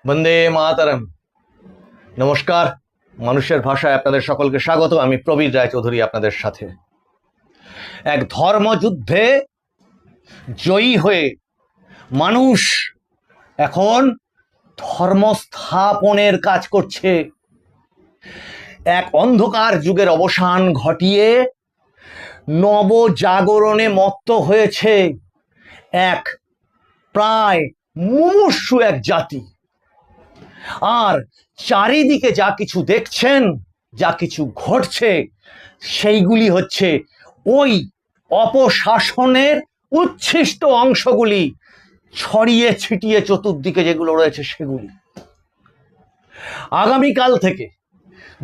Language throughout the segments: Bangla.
বন্দে মাতরম। নমস্কার, মানুষের ভাষায় আপনাদের সকলকে স্বাগত। আমি প্রবীর রায়চৌধুরী আপনাদের সাথে। এক ধর্মযুদ্ধে জয়ী হয়ে মানুষ এখন ধর্ম স্থাপনের কাজ করছে। এক অন্ধকার যুগের অবসান ঘটিয়ে নবজাগরণে মত্ত হয়েছে এক প্রায় মুমূর্ষু এক জাতি। আর চারিদিকে যা কিছু দেখছেন, যা কিছু ঘটছে, সেইগুলি হচ্ছে ওই অপশাসনের উচ্ছিষ্ট অংশগুলি, ছড়িয়ে ছিটিয়ে চতুর্দিকে যেগুলো রয়েছে সেগুলি। আগামীকাল থেকে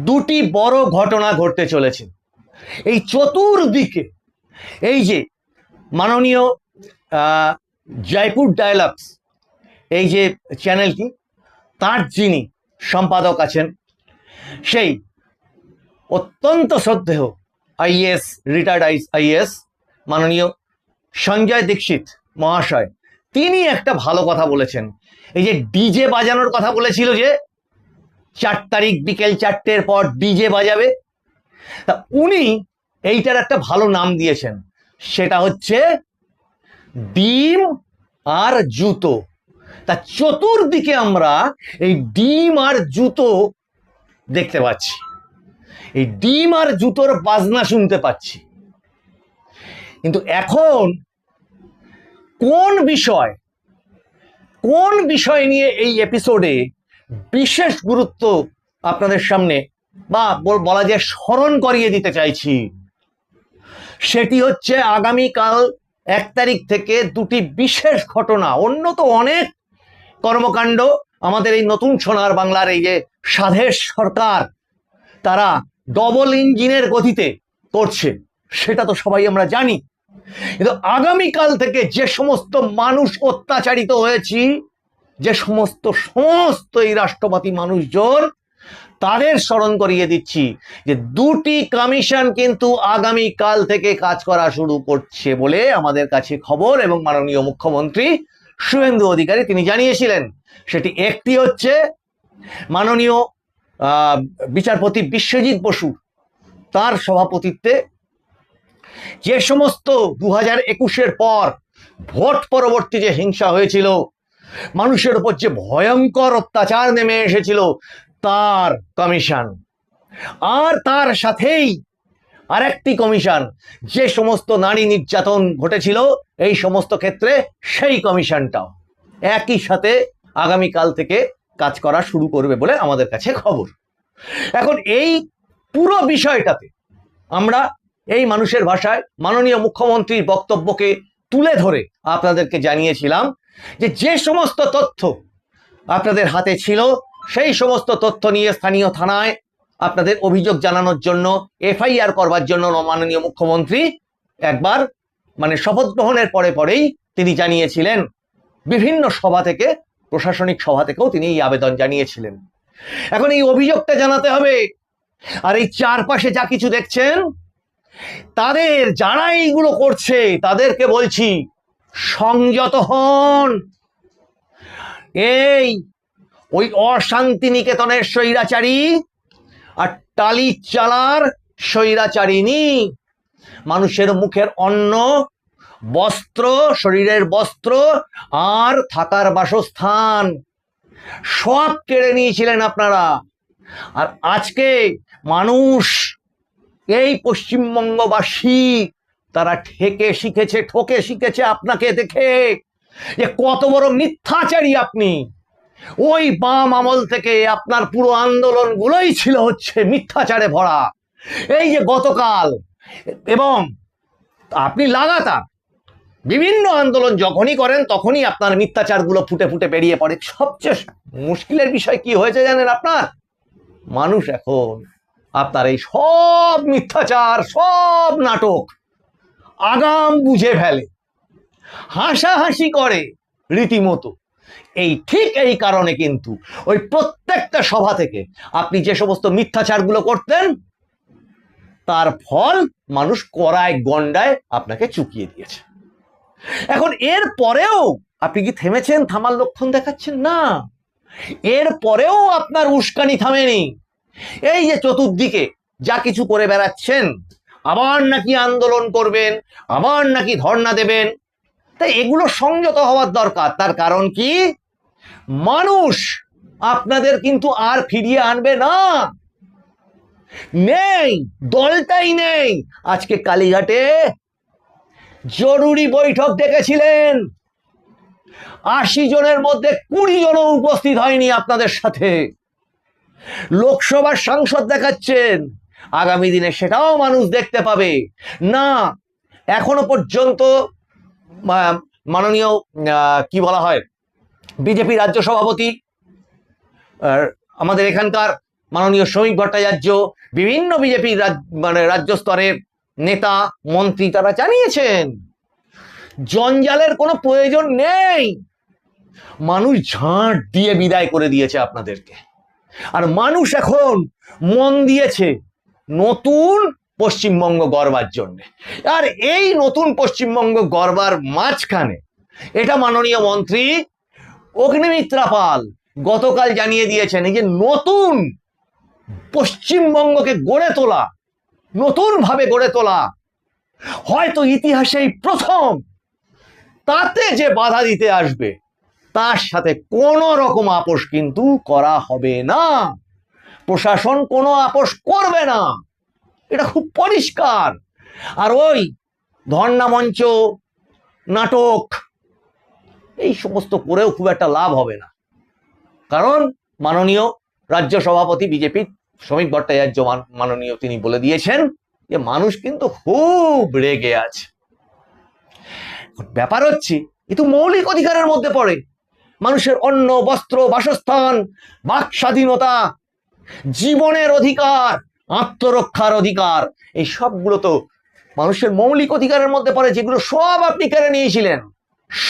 দুটি বড় ঘটনা ঘটতে চলেছে। এই চতুর্দিকে এই যে মাননীয় জয়পুর ডায়ালগস, এই যে চ্যানেলটি, তার যিনি সম্পাদক আছেন, সেই অত্যন্ত শ্রদ্ধেয় আইএএস, রিটায়ার্ড আইএএস মাননীয় সঞ্জয় দীক্ষিত মহাশয়, তিনি একটা ভালো কথা বলেছেন। এই যে ডিজে বাজানোর কথা বলেছিল, যে 4 তারিখ বিকেল 4টের পর ডিজে বাজাবে, তা উনি এইটার একটা ভালো নাম দিয়েছেন, সেটা হচ্ছে ডিম আর জুতো। তা চতুর্দিকে আমরা এই ডিম আর জুতো দেখতে পাচ্ছি, এই ডিম আর জুতোর বাজনা শুনতে পাচ্ছি। কিন্তু এখন কোন বিষয় নিয়ে এই এপিসোডে বিশেষ গুরুত্ব আপনাদের সামনে বা বলা যায় স্মরণ করিয়ে দিতে চাইছি, সেটি হচ্ছে আগামীকাল 1 তারিখ থেকে দুটি বিশেষ ঘটনা। অন্য তো অনেক কর্মকাণ্ড আমাদের এই নতুন সোনার বাংলার এই যে স্বদেশ সরকার, তারা ডবল ইঞ্জিনের গতিতে করছে, সেটা তো সবাই আমরা জানি। কিন্তু আগামীকাল থেকে যে সমস্ত মানুষ অত্যাচারিত হয়েছি, যে সমস্ত এই রাষ্ট্রবাদী মানুষজন, তাদের স্মরণ করিয়ে দিচ্ছি যে দুটি কমিশন কিন্তু আগামীকাল থেকে কাজ করা শুরু করছে বলে আমাদের কাছে খবর, এবং মাননীয় মুখ্যমন্ত্রী শুভেন্দু অধিকারী তিনি জানিয়েছিলেন। সেটি একটি হচ্ছে মাননীয় বিচারপতি বিশ্বজিৎ বসু, তার সভাপতিত্বে যে সমস্ত 2021-এর পর ভোট পরবর্তী যে হিংসা হয়েছিল, মানুষের উপর যে ভয়ঙ্কর অত্যাচার নেমে এসেছিল, তার কমিশন। আর তার সাথেই আরেকটি কমিশন, যে সমস্ত নারী নির্যাতন ঘটেছিল এই সমস্ত ক্ষেত্রে, সেই কমিশনটাও একই সাথে আগামীকাল থেকে কাজ করা শুরু করবে বলে আমাদের কাছে খবর। এখন এই পুরো বিষয়টাতে আমরা এই মানুষের ভাষায় মাননীয় মুখ্যমন্ত্রীর বক্তব্যকে তুলে ধরে আপনাদেরকে জানিয়েছিলাম যে সমস্ত তথ্য আপনাদের হাতে ছিল, সেই সমস্ত তথ্য নিয়ে স্থানীয় থানায় আপনাদের অভিযোগ জানানোর জন্য, এফআইআর করবার জন্য মাননীয় মুখ্যমন্ত্রী একবার শপথ গ্রহণের পরেই তিনি জানিয়েছিলেন। বিভিন্ন সভা থেকে, প্রশাসনিক সভা থেকেও তিনি এই আবেদন জানিয়েছিলেন। এখন এই অভিযোগটা জানাতে হবে। আর এই চারপাশে যা কিছু দেখছেন, তাদের যারা এইগুলো করছে তাদেরকে বলছি, সংযত হন। ওই অশান্তি নিকেতনের স্বৈরাচারী আর টালি চালার স্বৈরাচারিনী মানুষের মুখের অন্ন, বস্ত্র, শরীরের বস্ত্র আর থাকার বাসস্থান সব কেড়ে নিয়েছিলেন আপনারা। আর আজকে মানুষ, এই পশ্চিমবঙ্গবাসী, তারা ঠকে শিখেছে আপনাকে দেখে, যে কত বড় মিথ্যাচারী আপনি। ওই বাম আমল থেকে আপনার পুরো আন্দোলনগুলোই ছিল হচ্ছে মিথ্যাচারে ভরা। এই যে গতকাল, এবং আপনি লাগাতার বিভিন্ন আন্দোলন যখনই করেন তখনই আপনার মিথ্যাচারগুলো ফুটে ফুটে বেরিয়ে পড়ে। সবচেয়ে মুশকিলের বিষয় কি হয়েছে জানেন আপনার? মানুষ এখন আপনার এই সব মিথ্যাচার, সব নাটক আগাম বুঝে ফেলে, হাসাহাসি করে রীতিমতো। ঠিক এই কারণে কিন্তু ওই প্রত্যেকটা সভা থেকে আপনি যে সমস্ত মিথ্যাচারগুলো করতেন, তার ফল মানুষ কড়ায় গন্ডায় আপনাকে চুকিয়ে দিয়েছে। এখন এর পরেও আপনি কি থেমেছেন? থামার লক্ষণ দেখাচ্ছেন না। এরপরেও আপনার উস্কানি থামেনি। এই যে চতুর্দিকে যা কিছু করে বেড়াচ্ছেন, আবার নাকি আন্দোলন করবেন, আবার নাকি ধর্ণা দেবেন, তাই এগুলো সংযত হওয়ার দরকার। তার কারণ কি, মানুষ আপনাদের কিন্তু আর ফিরিয়ে আনবে না, নেই, দলটাই নেই। আজকে কালীঘাটে জরুরি বৈঠক ডেকেছিলেন, ৮০ জনের মধ্যে ২০ জনও উপস্থিত হয়নি আপনাদের সাথে। লোকসভার সাংসদ দেখাচ্ছেন, আগামী দিনে সেটাও মানুষ দেখতে পাবে না। এখনো পর্যন্ত মাননীয় কি বলা হয়, বিজেপি রাজ্য সভাপতি, আমাদের এখানকার মাননীয় শ্রমিক ভট্টাচার্য, বিভিন্ন বিজেপি রাজ্য স্তরের নেতা মন্ত্রী, তারা জানিয়েছেন জঞ্জালের কোনো প্রয়োজন নেই। মানুষ ঝাঁট দিয়ে বিদায় করে দিয়েছে আপনাদেরকে, আর মানুষ এখন মন দিয়েছে নতুন পশ্চিমবঙ্গ গড়বার জন্য। আর এই নতুন পশ্চিমবঙ্গ গড়বার মাঝখানে এটা মাননীয় মন্ত্রী অগ্নিমিত্রা পাল গতকাল জানিয়ে দিয়েছেন, এই যে নতুন পশ্চিমবঙ্গকে গড়ে তোলা, নতুন ভাবে গড়ে তোলা, হয়তো ইতিহাসেই প্রথম, তাতে যে বাধা দিতে আসবে তার সাথে কোনো রকম আপোষ কিন্তু করা হবে না। প্রশাসন কোনো আপোষ করবে না, এটা খুব পরিষ্কার। আর ওই ধর্ণা মঞ্চ, নাটক, এই সমস্ত করেও খুব একটা লাভ হবে না, কারণ মাননীয় রাজ্য সভাপতি বিজেপির শ্রমিক ভট্টাচার্য মাননীয় তিনি বলে দিয়েছেন যে মানুষ কিন্তু খুব রেগে আছে। ব্যাপার হচ্ছে এ তো মৌলিক অধিকারের মধ্যে পড়ে, মানুষের অন্ন, বস্ত্র, বাসস্থান, বাক স্বাধীনতা, জীবনের অধিকার, আত্মরক্ষার অধিকার, এই সবগুলো তো মানুষের মৌলিক অধিকারের মধ্যে পড়ে, যেগুলো সব আপনি কেড়ে নিয়েছিলেন,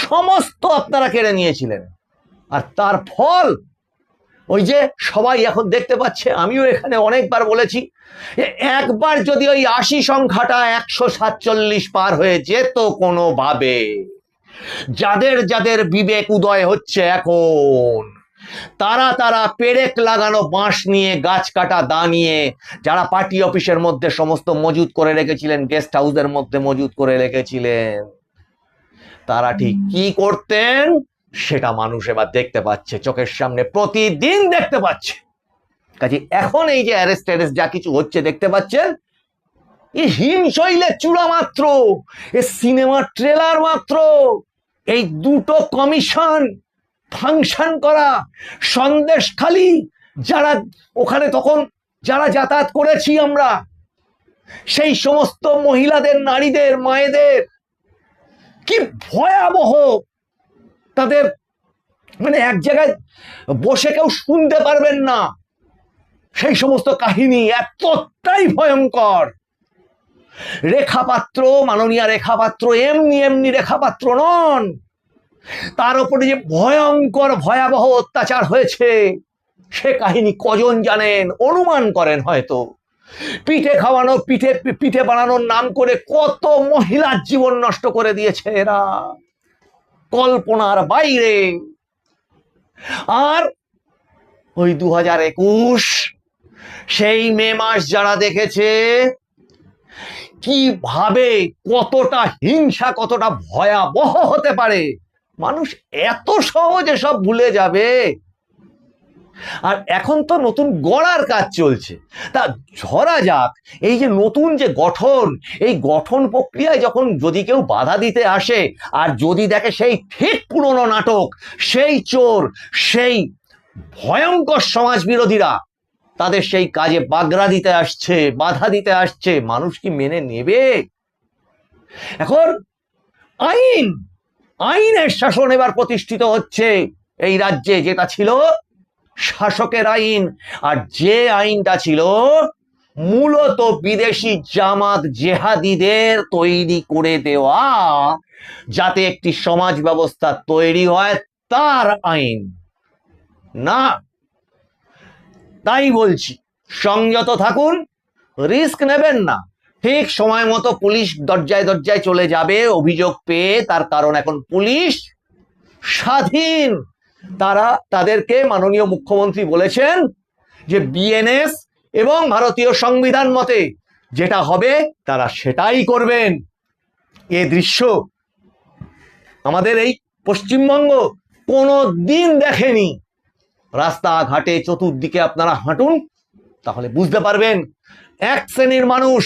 সমস্ত আপনারা কেড়ে নিয়েছিলেন। আর তার ফল ওই যে সবাই এখন দেখতে পাচ্ছে, আমিও এখানে অনেকবার বলেছি, একবার যদি ওই ৮০ সংখ্যাটা ১৪৭ পার হয়ে যেত কোনোভাবে, যাদের যাদের বিবেক উদয় হচ্ছে এখন, তারা পেরেক লাগানো বাঁশ নিয়ে, গাছ কাটা দা নিয়ে, যারা পার্টি অফিসের মধ্যে সমস্ত মজুদ করে রেখেছিলেন, গেস্ট হাউসের মধ্যে মজুদ করে রেখেছিলেন, তারা ঠিক কি করতেন সেটা মানুষ এবার দেখতে পাচ্ছে, চোখের সামনে প্রতিদিন দেখতে পাচ্ছে। কাজে এখন এই যে অ্যারেস্ট যা কিছু হচ্ছে দেখতে পাচ্ছেন, এই হিমশৈলের চূড়া মাত্র, এ সিনেমার ট্রেলার মাত্র। এই দুটো কমিশন ফাংশন করা, সন্দেশখালি যারা ওখানে তখন যারা যাতায়াত করেছি আমরা, সেই সমস্ত মহিলাদের, নারীদের, মায়েদের কি ভয়াবহ, তাদের মানে এক জায়গায় বসে কেউ শুনতে পারবেন না, সেই সমস্ত কাহিনী এতটাই ভয়ঙ্কর। রেখা পাত্র, মাননীয় রেখা পাত্র এমনি এমনি রেখা পাত্র নন, তার উপরে যে ভয়ঙ্কর ভয়াবহ অত্যাচার হয়েছে সে কাহিনী কজন জানেন, অনুমান করেন হয়তো। পিঠে খাওয়ানোর, পিঠে বানানোর নাম করে কত মহিলার জীবন নষ্ট করে দিয়েছে এরা, কল্পনার বাইরে। আর ওই ২০২১ সেই মে মাস যারা দেখেছে কিভাবে কতটা হিংসা, কতটা ভয়াবহ হতে পারে, মানুষ এত সহজে সব ভুলে যাবে। আর এখন তো নতুন গড়ার কাজ চলছে, তা ধরা যাক এই যে নতুন যে গঠন, এই গঠন প্রক্রিয়ায় যখন যদি কেউ বাধা দিতে আসে, আর যদি দেখে সেই ঠিক পুরনো নাটক, সেই চোর, সেই ভয়ঙ্কর সমাজ বিরোধীরা তাদের সেই কাজে বাগড়া দিতে আসছে, বাধা দিতে আসছে, মানুষ কি মেনে নেবে? এখন আইনের শাসন এবার প্রতিষ্ঠিত হচ্ছে এই রাজ্যে, যেটা ছিল শাসকের আইন, আর যে আইনটা ছিল মূলত বিদেশি জামাত জেহাদিদের তৈরি করে দেওয়া, যাতে একটি সমাজ ব্যবস্থা তৈরি হয়, তার আইন না। তাই বলছি, সংযত থাকুন, রিস্ক নেবেন না। ঠিক সময় মতো পুলিশ দরজায় দরজায় চলে যাবে অভিযোগ পেয়ে, তার কারণ এখন পুলিশ স্বাধীন, তাদেরকে মাননীয় মুখ্যমন্ত্রী বলেছেন যে বিএনএস এবং ভারতীয় সংবিধান মতে যেটা হবে তারা সেটাই করবেন। এ দৃশ্য আমাদের এই পশ্চিমবঙ্গ কোনো দিন দেখেনি। রাস্তাঘাটে চতুর্দিকে আপনারা হাঁটুন, তাহলে বুঝতে পারবেন এক শ্রেণীর মানুষ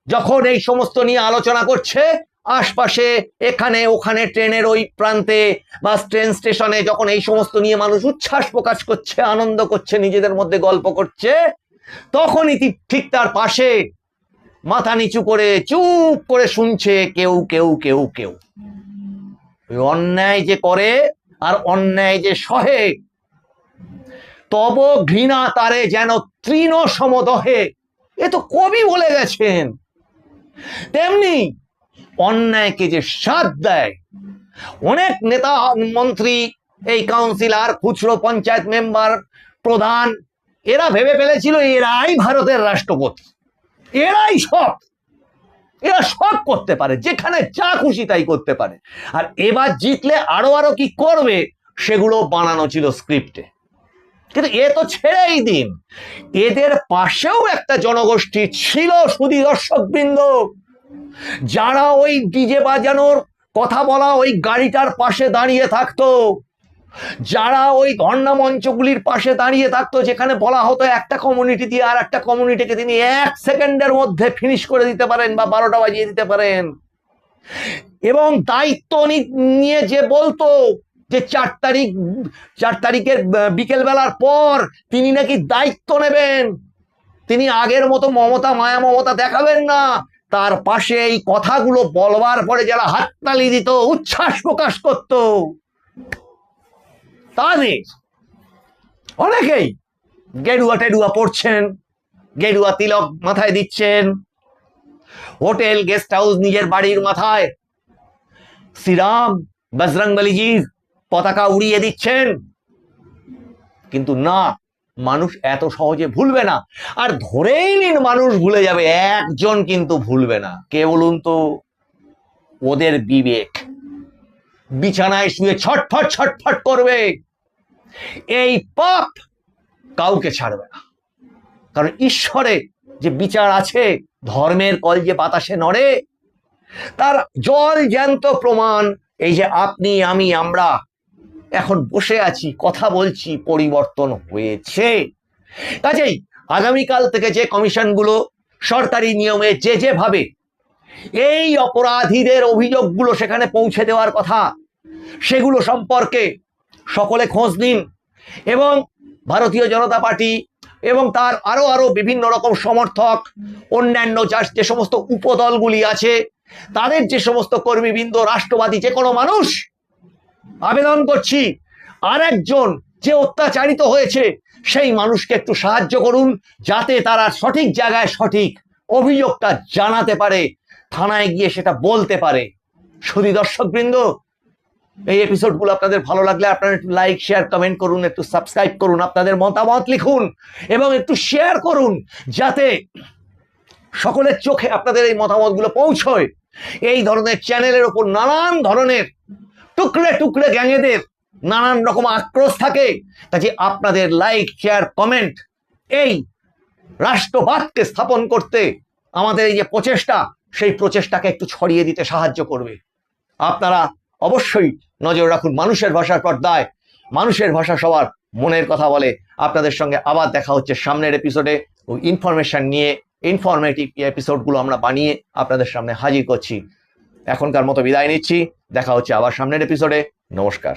যখন এই সমস্ত নিয়ে আলোচনা করছে, আশপাশে এখানে ওখানে ট্রেনের ওই প্রান্তে বা ট্রেন স্টেশনে যখন এই সমস্ত নিয়ে মানুষ উচ্ছ্বাস প্রকাশ করছে, আনন্দ করছে, নিজেদের মধ্যে গল্প করছে, তখনই ঠিক তার পাশে মাথা নিচু করে চুপ করে শুনছে কেউ কেউ কেউ কেউ। অন্যায় যে করে আর অন্যায় যে সহে, তব ঘৃণা তারে যেন তৃণ সমদহে, এ তো কবি বলে গেছেন। তেমনি অন্যায়কে যে সাথ দেয়, অনেক নেতা মন্ত্রী, এই কাউন্সিলর, খুচরো পঞ্চায়েত মেম্বার, প্রধান, এরা ভেবে ফেলেছিল এরাই ভারতের রাষ্ট্রপতি, এরা সব করতে পারে, যেখানে যা খুশি তাই করতে পারে। আর এবার জিতলে আরো কি করবে সেগুলো বানানো ছিল স্ক্রিপ্টে। কিন্তু এ তো ছেড়েই দিন, এদের পাশেও একটা জনগোষ্ঠী ছিল সুধী দর্শকবৃন্দ, যারা ওই ডিজে বাজানোর কথা বলা ওই গাড়িটার পাশে দাঁড়িয়ে থাকতো, যারা ওই ধর্ণা মঞ্চগুলির পাশে দাঁড়িয়ে থাকতো যেখানে বলা হতো একটা কমিউনিটি দিয়ে আর একটা কমিউনিটিকে তিনি 1 সেকেন্ডের মধ্যে ফিনিশ করে দিতে পারেন বা 12টা বাজিয়ে দিতে পারেন, এবং দায়িত্ব নিয়ে যে বলতো যে 4 তারিখের বিকেল বেলার পর তিনি নাকি দায়িত্ব নেবেন, তিনি আগের মতো মায়া মমতা দেখাবেন না, তার পাশে এই কথাগুলো বলবার পরে যারা হাততালি দিত, উচ্ছ্বাস প্রকাশ করত, তাদের অনেকেই গেরুয়া টেরুয়া পড়ছেন, গেরুয়া তিলক মাথায় দিচ্ছেন, হোটেল গেস্ট হাউস নিজের বাড়ির মাথায় শ্রীরাম বজরংবলীজির পতাকা উড়িয়ে দিচ্ছেন। কিন্তু না, মানুষ এত সহজে ভুলবে না। আর ধরেই নিন মানুষ ভুলে যাবে, একজন কিন্তু ভুলবে না। কে বলুন তো? ওদের বিবেক বিছানায় শুয়ে ছটফট ছটফট করবে। এই পাপ কাউকে ছাড়বে না, কারণ ঈশ্বরের যে বিচার আছে, ধর্মের কল যে বাতাসে নড়ে, তার জল জ্যান্ত প্রমাণ এই যে আপনি আমি আমরা এখন বসে আছি, কথা বলছি, পরিবর্তন হয়েছে। কাজেই আগামীকাল থেকে যে কমিশনগুলো সরকারি নিয়মে যেভাবে এই অপরাধীদের অভিযোগগুলো সেখানে পৌঁছে দেওয়ার কথা, সেগুলো সম্পর্কে সকলে খোঁজ নিন, এবং ভারতীয় জনতা পার্টি এবং তার আরো বিভিন্ন রকম সমর্থক, অন্যান্য যে সমস্ত উপদলগুলি আছে, তাদের যে সমস্ত কর্মীবৃন্দ, রাষ্ট্রবাদী যে কোনো মানুষ, আবেদন করছি আর একজন যে অত্যাচারিত হয়েছে সেই মানুষকে একটু সাহায্য করুন, যাতে তারা সঠিক জায়গায় সঠিক অভিযোগটা জানাতে পারে, থানায় গিয়ে সেটা বলতে পারে। সুধী দর্শকবৃন্দ, এই এপিসোডগুলো আপনাদের ভালো লাগলে আপনারা একটু লাইক, শেয়ার, কমেন্ট করুন, একটু সাবস্ক্রাইব করুন, আপনাদের মতামত লিখুন এবং একটু শেয়ার করুন, যাতে সকলের চোখে আপনাদের এই মতামতগুলো পৌঁছয়। এই ধরনের চ্যানেলের ওপর নানান ধরনের টুকরে টুকরে গ্যাংয়েদের নানান রকম আক্রোশ থাকে। কাজে আপনাদের লাইক, শেয়ার, কমেন্ট এই রাষ্ট্রবাদকে স্থাপন করতে আমাদের এই যে প্রচেষ্টা, সেই প্রচেষ্টাকে একটু ছড়িয়ে দিতে সাহায্য করবে। আপনারা অবশ্যই নজর রাখুন মানুষের ভাষার পর্দায়। মানুষের ভাষা সবার মনের কথা বলে। আপনাদের সঙ্গে আবার দেখা হচ্ছে সামনের এপিসোডে। ওই ইনফরমেশন নিয়ে ইনফরমেটিভ এপিসোডগুলো আমরা বানিয়ে আপনাদের সামনে হাজির করছি। এখনকার মতো বিদায় নিচ্ছি, দেখা হচ্ছে আবার সামনের এপিসোডে। নমস্কার।